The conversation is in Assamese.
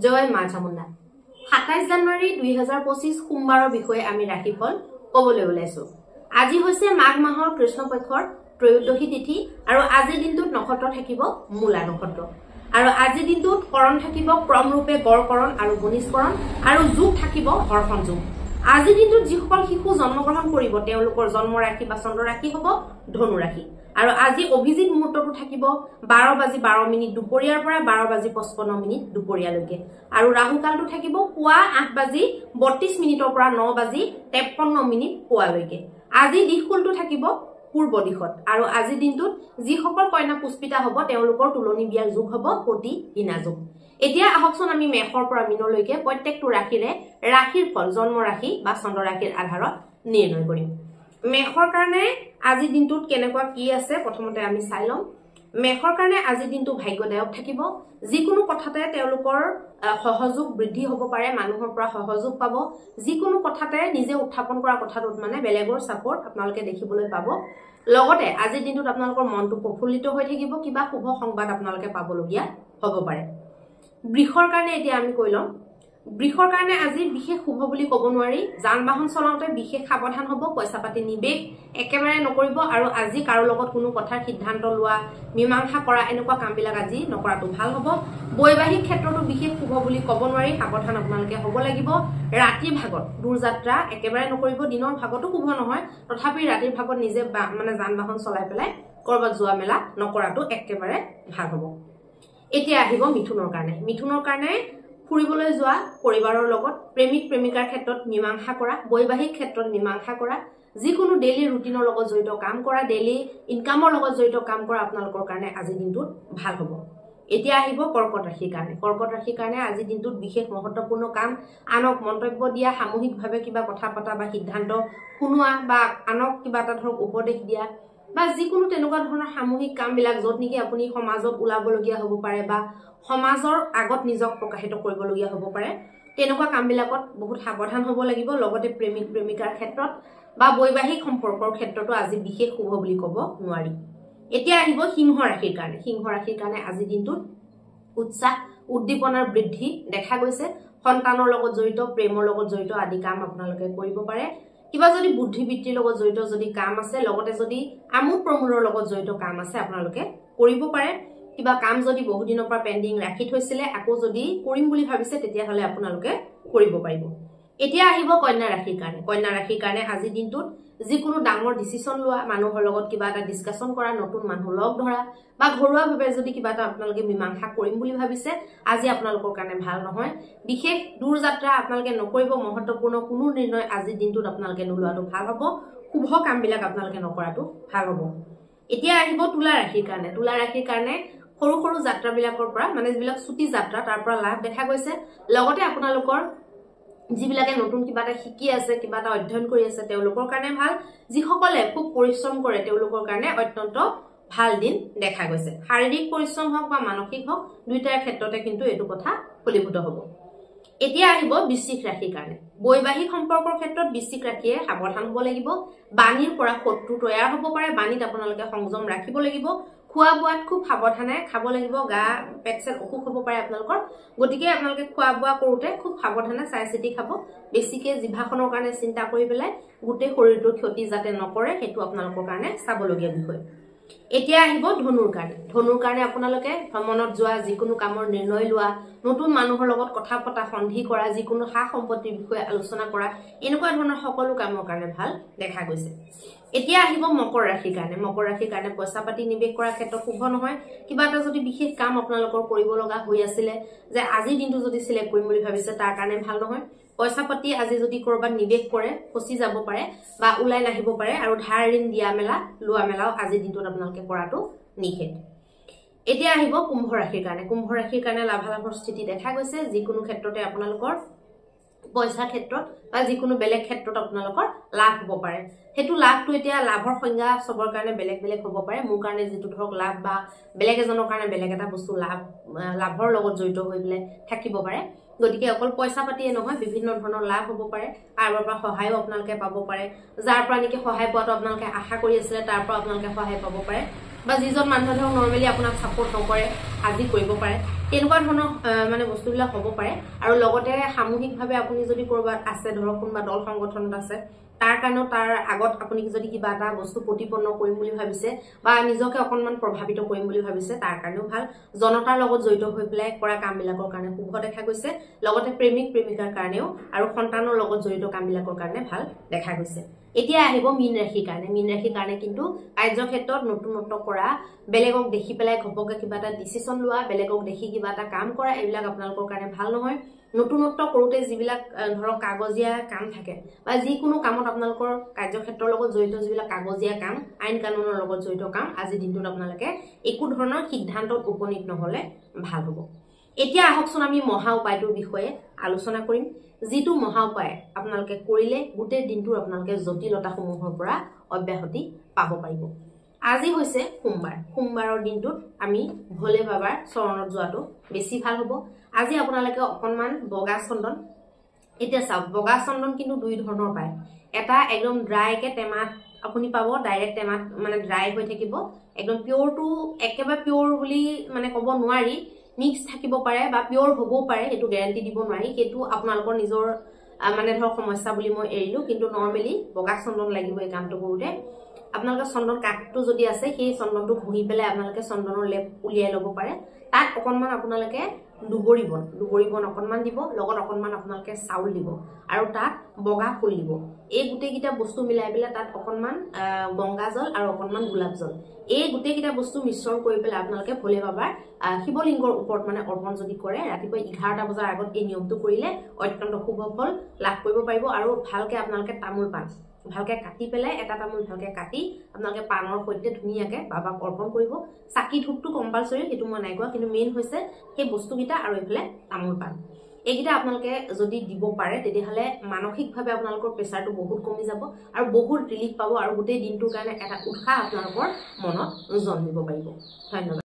জয় মা চামুণ্ডা 27 জানুৱাৰী 2025 সোমবাৰৰ বিষয়ে আমি ৰাশিফল ক'বলৈ ওলাইছো। আজি হৈছে মাঘ মাহৰ কৃষ্ণ পক্ষৰ ত্ৰয়োদশী তিথি আৰু আজিৰ দিনটোত নক্ষত্ৰ থাকিব মূলা নক্ষত্ৰ আৰু আজিৰ দিনটোত কৰণ থাকিব ক্ৰমৰূপে গড়কৰণ আৰু গণিশকৰণ আৰু যোগ থাকিব হৰ্ষণ যোগ। আজিৰ দিনটোত যিসকল শিশু জন্মগ্ৰহণ কৰিব তেওঁলোকৰ জন্ম ৰাশি বা চন্দ্ৰ ৰাশি হ'ব ধনু ৰাশি আৰু আজি অভিজিত মুহূৰ্তটো থাকিব 12:12 দুপৰীয়াৰ পৰা 12:55 দুপৰীয়ালৈকে আৰু ৰাহু কালটো থাকিব পুৱা 8:32 পৰা 9:53 পুৱালৈকে। আজি দিশকুলটো থাকিব পূৰ্ব দিশত আৰু আজিৰ দিনটোত যিসকল কন্যা পুষ্পিতা হ'ব তেওঁলোকৰ তুলনি বিয়াৰ যোগ হ'ব সতী হীনা যোগ। এতিয়া আহকচোন আমি মেষৰ পৰা মীনলৈকে প্ৰত্যেকটো ৰাশিৰে ৰাশিৰ ফল জন্ম ৰাশি বা চন্দ্ৰ ৰাশিৰ আধাৰত নিৰ্ণয় কৰিম। মেষৰ কাৰণে আজিৰ দিনটোত কেনেকুৱা কি আছে প্ৰথমতে আমি চাই লম। মেষৰ কাৰণে আজিৰ দিনটো ভাগ্যদায়ক থাকিব। যিকোনো কথাতে তেওঁলোকৰ সহযোগ বৃদ্ধি হ'ব পাৰে, মানুহৰ পৰা সহযোগ পাব। যিকোনো কথাতে নিজে উত্থাপন কৰা কথাটোত মানে বেলেগৰ সাপোৰ্ট আপোনালোকে দেখিবলৈ পাব। লগতে আজিৰ দিনটোত আপোনালোকৰ মনটো প্ৰফুল্লিত হৈ থাকিব, কিবা শুভ সংবাদ আপোনালোকে পাবলগীয়া হ'ব পাৰে। বৃষৰ কাৰণে এতিয়া আমি কৈ লম। বৃষৰ কাৰণে আজি বিশেষ শুভ বুলি ক'ব নোৱাৰি। যান বাহন চলাওঁতে বিশেষ সাৱধান হ'ব, পইচা পাতি নিবেশ একেবাৰে নকৰিব আৰু আজি কাৰো লগত কোনো কথাৰ সিদ্ধান্ত লোৱা, মীমাংসা কৰা এনেকুৱা কামবিলাক আজি নকৰাটো ভাল হ'ব। বৈবাহিক ক্ষেত্ৰতো বিশেষ শুভ বুলি ক'ব নোৱাৰি, সাৱধান আপোনালোকে হ'ব লাগিব। ৰাতিৰ ভাগত দূৰযাত্ৰা একেবাৰে নকৰিব, দিনৰ ভাগতো শুভ নহয়, তথাপি ৰাতিৰ ভাগত নিজে মানে যান বাহন চলাই পেলাই কৰবাত যোৱা মেলা নকৰাটো একেবাৰে ভাল হ'ব। এতিয়া আহিব মিথুনৰ কাৰণে। মিথুনৰ কাৰণে ফুৰিবলৈ যোৱা, পৰিবাৰৰ লগত, প্ৰেমিক প্ৰেমিকাৰ ক্ষেত্ৰত মীমাংসা কৰা, বৈবাহিক ক্ষেত্ৰত মীমাংসা কৰা, যিকোনো ডেইলি ৰুটিনৰ লগত জড়িত কাম কৰা, ডেইলি ইনকামৰ লগত জড়িত কাম কৰা আপোনালোকৰ কাৰণে আজিৰ দিনটোত ভাল হ'ব। এতিয়া আহিব কৰ্কট ৰাশিৰ কাৰণে। কৰ্কট ৰাশিৰ কাৰণে আজিৰ দিনটোত বিশেষ মহত্বপূৰ্ণ কাম, আনক মন্তব্য দিয়া, সামূহিকভাৱে কিবা কথা পতা বা সিদ্ধান্ত শুনোৱা বা আনক কিবা এটা ধৰক উপদেশ দিয়া বা যিকোনো তেনেকুৱা ধৰণৰ সামূহিক কামবিলাক য'ত নেকি আপুনি সমাজত ওলাবলগীয়া হ'ব পাৰে বা সমাজৰ আগত নিজক প্ৰকাশিত কৰিবলগীয়া হ'ব পাৰে, তেনেকুৱা কামবিলাকত বহুত সাৱধান হ'ব লাগিব। লগতে প্ৰেমিক প্ৰেমিকাৰ ক্ষেত্ৰত বা বৈবাহিক সম্পৰ্কৰ ক্ষেত্ৰতো আজি বিশেষ শুভ বুলি ক'ব নোৱাৰি। এতিয়া আহিব সিংহ ৰাশিৰ কাৰণে। সিংহ ৰাশিৰ কাৰণে আজিৰ দিনটোত উৎসাহ উদ্দীপনাৰ বৃদ্ধি দেখা গৈছে। সন্তানৰ লগত জড়িত, প্ৰেমৰ লগত জড়িত আদি কাম আপোনালোকে কৰিব পাৰে। কিবা যদি বুদ্ধিবৃত্তিৰ লগত জড়িত যদি কাম আছে, লগতে যদি আমোদ প্ৰমোদৰ লগত জড়িত কাম আছে আপোনালোকে কৰিব পাৰে। কিবা কাম যদি বহুদিনৰ পৰা পেণ্ডিং ৰাখি থৈছিলে, আকৌ যদি কৰিম বুলি ভাবিছে তেতিয়াহ'লে আপোনালোকে কৰিব পাৰিব। এতিয়া আহিব কন্যা ৰাশিৰ কাৰণে। কন্যা ৰাশিৰ কাৰণে আজিৰ দিনটোত যিকোনো ডাঙৰ ডিচিশ্যন লোৱা, মানুহৰ লগত কিবা এটা ডিছকাশ্যন কৰা, নতুন মানুহ লগ ধৰা বা ঘৰুৱাভাৱে যদি কিবা এটা আপোনালোকে মীমাংসা কৰিম বুলি ভাবিছে, আজি আপোনালোকৰ কাৰণে ভাল নহয়। বিশেষ দূৰ যাত্ৰা আপোনালোকে নকৰিব, মহত্বপূৰ্ণ কোনো নিৰ্ণয় আজিৰ দিনটোত আপোনালোকে নোলোৱাটো ভাল হ'ব। শুভ কামবিলাক আপোনালোকে নকৰাটো ভাল হ'ব। এতিয়া আহিব তুলা ৰাশিৰ কাৰণে। তুলা ৰাশিৰ কাৰণে সৰু সৰু যাত্ৰাবিলাকৰ পৰা মানে যিবিলাক ছুটি যাত্ৰা তাৰ পৰা লাভ দেখা গৈছে। লগতে আপোনালোকৰ যিবিলাকে নতুন কিবা এটা শিকি আছে, কিবা এটা অধ্যয়ন কৰি আছে তেওঁলোকৰ কাৰণে ভাল। যিসকলে খুব পৰিশ্ৰম কৰে তেওঁলোকৰ কাৰণে অত্যন্ত ভাল দিন দেখা গৈছে। শাৰীৰিক পৰিশ্ৰম হওক বা মানসিক হওক দুইটাৰ ক্ষেত্ৰতে কিন্তু এইটো কথা ফলীভূত হ'ব। এতিয়া আহিব বৃশ্চিক ৰাশিৰ কাৰণে। বৈবাহিক সম্পৰ্কৰ ক্ষেত্ৰত বৃশ্চিক ৰাশিয়ে সাৱধান হ'ব লাগিব। বাণীৰ পৰা শত্ৰু তৈয়াৰ হ'ব পাৰে, বাণীত আপোনালোকে সংযম ৰাখিব লাগিব। খোৱা বোৱাত খুব সাৱধানে খাব লাগিব, গা পেট চেট অসুখ হ'ব পাৰে আপোনালোকৰ, গতিকে আপোনালোকে খোৱা বোৱা কৰোঁতে খুব সাৱধানে চাই চিতি খাব। বেছিকে জিভাখনৰ কাৰণে চিন্তা কৰি পেলাই গোটেই শৰীৰটোৰ ক্ষতি যাতে নকৰে সেইটো আপোনালোকৰ কাৰণে চাবলগীয়া বিষয়। এতিয়া আহিব ধনুৰ কাৰণে। ধনুৰ কাৰণে আপোনালোকে ভ্ৰমণত যোৱা, যিকোনো কামৰ নিৰ্ণয় লোৱা, নতুন মানুহৰ লগত কথা পতা, সন্ধি কৰা, যিকোনো সা সম্পত্তিৰ বিষয়ে আলোচনা কৰা, এনেকুৱা ধৰণৰ সকলো কামৰ কাৰণে ভাল দেখা গৈছে। এতিয়া আহিব মকৰ ৰাশিৰ কাৰণে। মকৰ ৰাশিৰ কাৰণে পইচা পাতি নিৱেশ কৰাৰ ক্ষেত্ৰত শুভ নহয়। কিবা এটা যদি বিশেষ কাম আপোনালোকৰ কৰিব লগা হৈ আছিলে, যে আজিৰ দিনটো যদি চিলেক্ট কৰিম বুলি ভাবিছে তাৰ কাৰণে ভাল নহয়। পইচা পাতি আজি যদি কৰবাত নিৱেশ কৰে ফচি যাব পাৰে বা ওলাই নাহিব পাৰে আৰু ধাৰ ঋণ দিয়া মেলা লোৱা মেলাও আজিৰ দিনটোত আপোনালোকে কৰাটো নিষেধ। এতিয়া আহিব কুম্ভ ৰাশিৰ কাৰণে। কুম্ভ ৰাশিৰ কাৰণে লাভালাভৰ স্থিতি দেখা গৈছে। যিকোনো ক্ষেত্ৰতে আপোনালোকৰ পইচাৰ ক্ষেত্ৰত বা যিকোনো বেলেগ ক্ষেত্ৰত আপোনালোকৰ লাভ হ'ব পাৰে। সেইটো লাভটো এতিয়া লাভৰ সংজ্ঞা চবৰ কাৰণে বেলেগ বেলেগ হ'ব পাৰে। মোৰ কাৰণে যিটো ধৰক লাভ বা বেলেগ এজনৰ কাৰণে বেলেগ এটা বস্তু লাভৰ লগত জড়িত হৈ পেলাই থাকিব পাৰে। গতিকে অকল পইচা পাতিয়ে নহয়, বিভিন্ন ধৰণৰ লাভ হ'ব পাৰে। কাৰোবাৰ পৰা সহায়ো আপোনালোকে পাব পাৰে। যাৰ পৰা নেকি সহায় পোৱাটো আপোনালোকে আশা কৰি আছিলে তাৰ পৰা আপোনালোকে সহায় পাব পাৰে। বা যিজন মানুহে ধৰক নৰ্মেলি আপোনাক সাপোৰ্ট নকৰে সাজি কৰিব পাৰে তেনেকুৱা ধৰণৰ মানে বস্তুবিলাক হ'ব পাৰে আৰু লগতে সামূহিকভাৱে আপুনি যদি কৰবাত আছে ধৰক কোনবা দল সংগঠনত আছে তাৰ কাৰণেও তাৰ আগত আপুনি যদি কিবা এটা বস্তু প্ৰতিপন্ন কৰিম বুলি ভাবিছে বা নিজকে অকনমান প্ৰভাৱিত কৰিম বুলি ভাবিছে তাৰ কাৰণেও ভাল জনতাৰ লগত জড়িত হৈ পেলাই কৰা কামবিলাকৰ কাৰণে শুভ দেখা গৈছে লগতে প্ৰেমিক প্ৰেমিকাৰ কাৰণেও আৰু সন্তানৰ লগত জড়িত কামবিলাকৰ কাৰণে ভাল দেখা গৈছে এতিয়া আহিব মীন ৰাশিৰ কাৰণে কিন্তু কাৰ্যক্ষেত্ৰত নতুনত্ব কৰা বেলেগক দেখি পেলাই ঘপকে কিবা এটা ডিসিশন লোৱা বেলেগক দেখি কিবা এটা কাম কৰা এইবিলাক আপোনালোকৰ কাৰণে ভাল নহয় নতুনত্ব কৰোতে যিবিলাক ধৰক কাগজীয়া কাম থাকে বা যিকোনো কামত আপোনালোকৰ কাৰ্যক্ষেত্ৰৰ লগত জড়িত যিবিলাক কাগজীয়া কাম আইন কানুনৰ লগত জড়িত কাম আজি দিনটোত আপোনালোকে একো ধৰণৰ সিদ্ধান্তত উপনীত নহলে ভাল হ'ব এতিয়া আহকচোন আমি মহা উপায়টোৰ বিষয়ে আলোচনা কৰিম যিটো মহা উপায় আপোনালোকে কৰিলে গোটেই দিনটোৰ আপোনালোকে জটিলতাসমূহৰ পৰা অব্যাহতি পাব পাৰিব আজি হৈছে সোমবাৰৰ দিনটোত আমি ভোলে বাবাৰ চৰণত যোৱাটো বেছি ভাল হ'ব আজি আপোনালোকে অকনমান বগা চন্দন এতিয়া চাওক বগা চন্দন কিন্তু দুই ধৰণৰ পায় এটা একদম ড্ৰাই কে টেমাত আপুনি পাব ডাইৰেক্ট টেমাত মানে ড্ৰাই হৈ থাকিব একদম পিওৰটো একেবাৰে পিওৰ বুলি মানে ক'ব নোৱাৰি মিক্স থাকিব পাৰে বা পিওৰ হ'বও পাৰে এটো গ্যাৰান্টি দিব নোৱাৰি এটো আপোনালোকৰ নিজৰ মানে ধৰ সমস্যা বুলি মই এৰিলো কিন্তু নৰমালি বগা চন্দন লাগিব এই কামটো কৰোতে আপোনালোকৰ চন্দন কাটটো যদি আছে সেই চন্দনটো ঘুহি পেলাই আপোনালোকে চন্দনৰ লেপ উলিয়াই ল'ব পাৰে তাত অকনমান আপোনালোকে দুবৰিবন অকনমান দিব লগত অকনমান আপোনালোকে চাউল দিব আৰু তাত বগা ফুল দিব এই গুটেকিটা বস্তু মিলাই পেলাই তাত অকনমান গংগা জল আৰু অকনমান গোলাপ জল এই গুটেকিটা বস্তু মিশ্ৰণ কৰি পেলাই আপোনালোকে ভোলে বাবাৰ শিৱলিংগৰ ওপৰত মানে অৰ্পণ যদি কৰে ৰাতিপুৱা 11টা বজাৰ আগত এই নিয়মটো কৰিলে অত্যন্ত শুভ ফল লাভ কৰিব পাৰিব আৰু ভালকে আপোনালোকে তামোল পাণ ভালকে কাটি পেলাই এটা তামোল ভালকে কাটি আপোনালোকে পানৰ সৈতে ধুনিয়াকে বাবাক অৰ্পণ কৰিব চাকি ধূপটো কম্পালসৰি হেতু মই নাই কোৱা কিন্তু মেইন হৈছে সেই বস্তুকিটা আৰু এফালে তামোল পাণ এইকিটা আপোনালোকে যদি দিব পাৰে তেতিয়াহলে মানসিকভাৱে আপোনালোকৰ প্ৰেছাৰটো বহুত কমি যাব আৰু বহুত ৰিলিফ পাব আৰু গোটেই দিনটোৰ কাৰণে এটা উৎসাহ আপোনালোকৰ মনত জন্মিব পাৰিব ধন্যবাদ